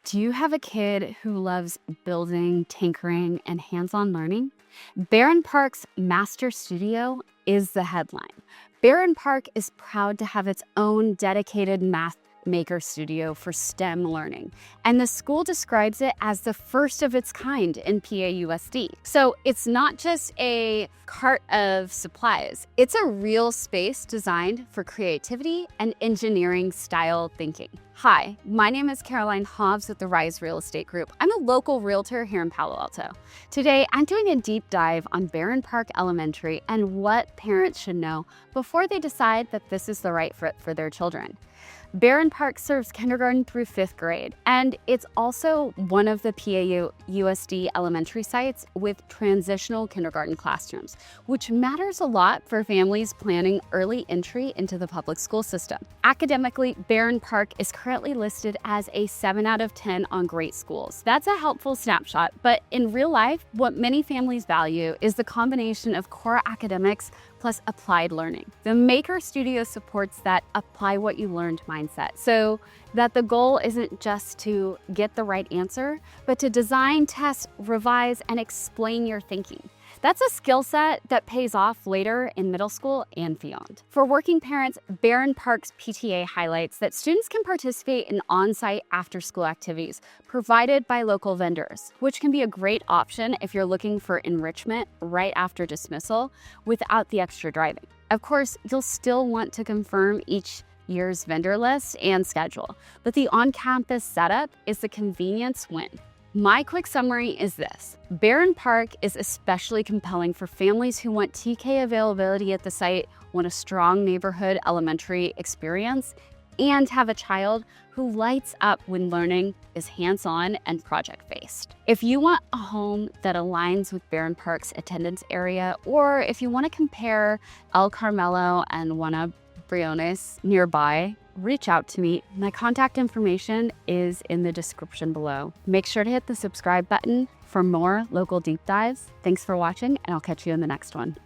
Do you have a kid who loves building, tinkering, and hands-on learning? Barron Park's Master Studio is the headline. Barron Park is proud to have its own dedicated math maker studio for STEM learning, and the school describes it as the first of its kind in PAUSD. So it's not just a cart of supplies, it's a real space designed for creativity and engineering style thinking. Hi, my name is Caroline Hobbs with the Rise Real Estate Group. I'm a local realtor here in Palo Alto. Today, I'm doing a deep dive on Barron Park Elementary and what parents should know before they decide that this is the right fit for their children. Barron Park serves kindergarten through 5th grade, and it's also one of the PAUSD elementary sites with transitional kindergarten classrooms, which matters a lot for families planning early entry into the public school system. Academically, Barron Park is currently listed as a 7 out of 10 on GreatSchools. That's a helpful snapshot, but in real life, what many families value is the combination of core academics plus applied learning. The Maker Studio supports that apply what you learned mindset, so that the goal isn't just to get the right answer, but to design, test, revise, and explain your thinking. That's a skill set that pays off later in middle school and beyond. For working parents, Barron Park's PTA highlights that students can participate in on-site after-school activities provided by local vendors, which can be a great option if you're looking for enrichment right after dismissal without the extra driving. Of course, you'll still want to confirm each year's vendor list and schedule, but the on-campus setup is the convenience win. My quick summary is this. Barron Park is especially compelling for families who want TK availability at the site, want a strong neighborhood elementary experience, and have a child who lights up when learning is hands-on and project-based. If you want a home that aligns with Barron Park's attendance area, or if you want to compare El Carmelo and Juana Briones nearby, reach out to me. My contact information is in the description below. Make sure to hit the subscribe button for more local deep dives. Thanks for watching, and I'll catch you in the next one.